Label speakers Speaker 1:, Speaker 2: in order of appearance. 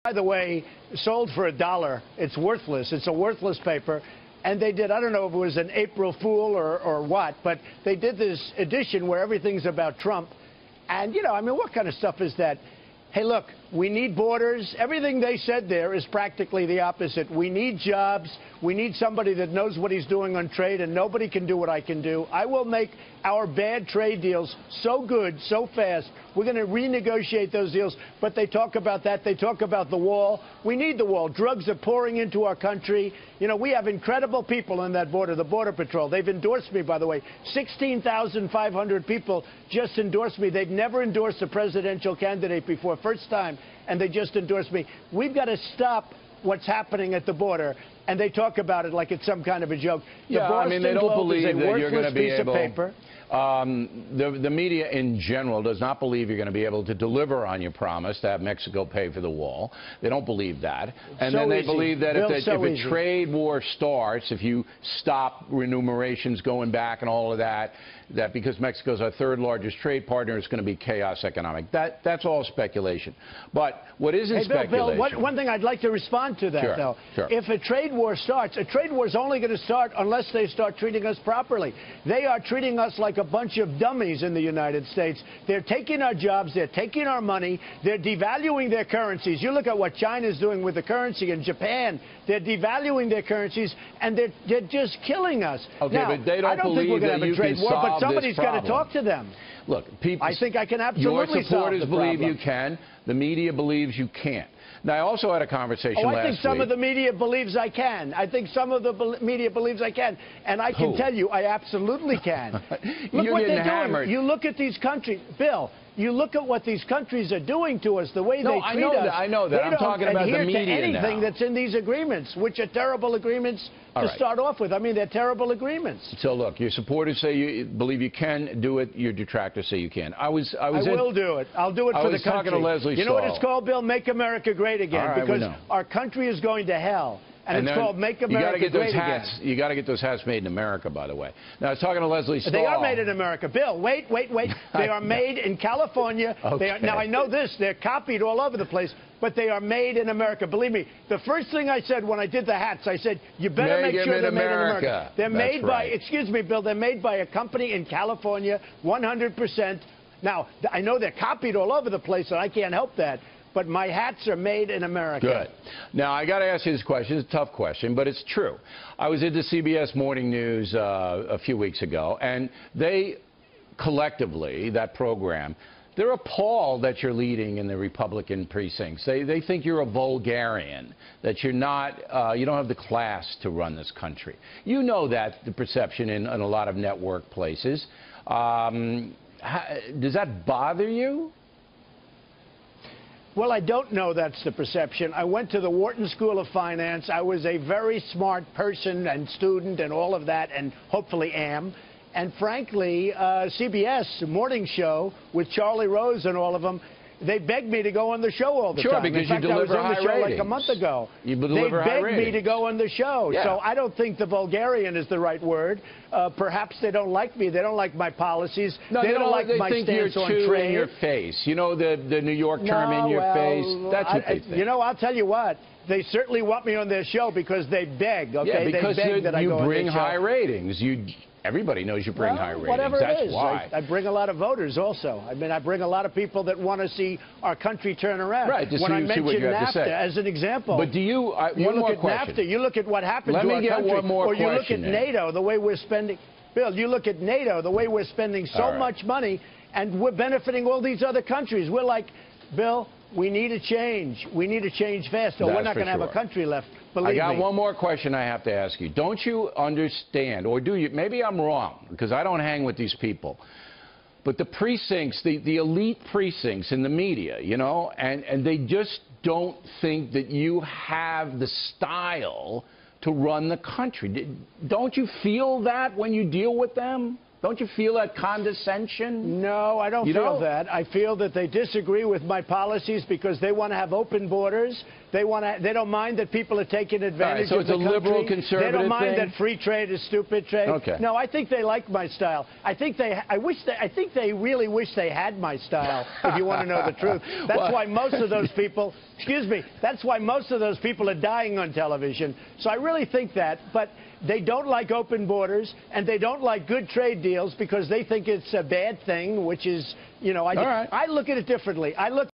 Speaker 1: By the way, sold for $1. It's worthless. It's a worthless paper. And they did, I don't know if it was an April Fool or what, but they did this edition where everything's about Trump. And, you know, I mean, what kind of stuff is that? Hey, look, we need borders. Everything they said there is practically the opposite. We need jobs. We need somebody that knows what he's doing on trade, and nobody can do what I can do. I will make our bad trade deals so good, so fast. We're going to renegotiate those deals. But they talk about that. They talk about the wall. We need the wall. Drugs are pouring into our country. You know, we have incredible people on that border, the Border Patrol. They've endorsed me, by the way. 16,500 people just endorsed me. They've never endorsed a presidential candidate before. First time. And they just endorsed me. We've got to stop what's happening at the border. And they talk about it like it's some kind of a joke.
Speaker 2: Yeah, I mean, they don't believe that you're going to be able. The media in general does not believe you're going to be able to deliver on your promise to have Mexico pay for the wall. They don't believe that. And then they believe that if a trade war starts, if you stop remunerations going back and all of that, that because Mexico's our third largest trade partner, it's going to be chaos economic. That's all speculation. But what isn't speculation...
Speaker 1: Bill, one thing I'd like to respond to that, though.
Speaker 2: Sure.
Speaker 1: If a trade war starts, a trade war is only going to start unless they start treating us properly. They are treating us like a bunch of dummies in the United States. They're taking our jobs. They're taking our money. They're devaluing their currencies. You look at what China's doing with the currency in Japan. They're devaluing their currencies, and they're just killing us.
Speaker 2: Okay,
Speaker 1: now,
Speaker 2: but they don't
Speaker 1: I don't think we're going to have a trade war, but somebody's got to talk to them.
Speaker 2: Look, people,
Speaker 1: I think I can absolutely solve the problem.
Speaker 2: Your supporters believe you can. The media believes you can't. Now, I also had a conversation last week.
Speaker 1: I think some of the media believes I can. I think some of the media believes I can. And I can tell you, I absolutely can. Look what they're doing. You look at these countries. Bill, you look at what these countries are doing to us, the way they treat us.
Speaker 2: I know that. I'm talking about the media
Speaker 1: to anything that's in these agreements, which are terrible agreements to start off with. I mean, they're terrible agreements.
Speaker 2: So, look, your supporters say you believe you can do it. Your detractors say you can. I will
Speaker 1: do it. I'll do it for the country.
Speaker 2: I was talking to Leslie
Speaker 1: You know what it's called, Bill? Make America Great Again. Because our country is going to hell. And it's called Make America Great Again.
Speaker 2: You got to get those hats made in America, by the way. Now, I was talking to Leslie Stahl.
Speaker 1: They are made in America. Bill, wait. They are made in California.
Speaker 2: Okay.
Speaker 1: Now, I know this. They're copied all over the place, but they are made in America. Believe me, the first thing I said when I did the hats, I said, you better make sure they're made in America. They're made by, excuse me, Bill, they're made by a company in California, 100%. Now, I know they're copied all over the place, and I can't help that. But my hats are made in America.
Speaker 2: Good. Now, I got to ask you this question. It's a tough question, but it's true. I was at the CBS Morning News a few weeks ago, and they collectively, that program, they're appalled that you're leading in the Republican precincts. They think you're a vulgarian, that you're not, you don't have the class to run this country. You know that, the perception in a lot of network places. Does that bother you?
Speaker 1: Well, I don't know that's the perception. I went to the Wharton School of Finance. I was a very smart person and student and all of that, and hopefully am. And frankly, CBS morning show with Charlie Rose and all of them, they begged me to go on the show all the time.
Speaker 2: Sure, because you deliver high ratings.
Speaker 1: I was on the show like a month ago.
Speaker 2: You deliver high ratings.
Speaker 1: They begged me to go on the show. Yeah. So I don't think the vulgarian is the right word. Perhaps they don't like me. They don't like my policies.
Speaker 2: No,
Speaker 1: they don't like my stance on trade.
Speaker 2: They think you're too in your face. You know the New York term, in your face? That's what they think.
Speaker 1: You know, I'll tell you what. They certainly want me on their show because they beg, okay?
Speaker 2: Yeah, because
Speaker 1: they beg that I go on their show.
Speaker 2: You bring high ratings. Everybody knows you bring high ratings.
Speaker 1: Whatever it is.
Speaker 2: Why.
Speaker 1: I bring a lot of voters also. I mean, I bring a lot of people that want to see our country turn around.
Speaker 2: Right,
Speaker 1: when I mention NAFTA as an example.
Speaker 2: But do you,
Speaker 1: you look at NAFTA, you look at what happened to our country.
Speaker 2: Let me get one more question.
Speaker 1: Or you look at NATO, the way we're spending. Bill, you look at NATO, the way we're spending so much money, and we're benefiting all these other countries. We're like, Bill, we need a change. We need a change fast, or we're not going to have a country left. Believe me.
Speaker 2: I got one more question I have to ask you. Don't you understand, or do you? Maybe I'm wrong, because I don't hang with these people. But the precincts, the elite precincts in the media, you know, and they just don't think that you have the style to run the country. Don't you feel that when you deal with them? Don't you feel that condescension?
Speaker 1: No, I don't feel that. I feel that they disagree with my policies because they want to have open borders. They don't mind that people are taking advantage of the country.
Speaker 2: So it's a liberal conservative
Speaker 1: They don't mind
Speaker 2: thing?
Speaker 1: that free trade is stupid trade.
Speaker 2: Okay.
Speaker 1: No, I think they like my style. I think they really wish they had my style, if you want to know the truth. That's why most of those people, that's why most of those people are dying on television. So I really think that, but they don't like open borders, and they don't like good trade deals because they think it's a bad thing, which is, I look at it differently. I look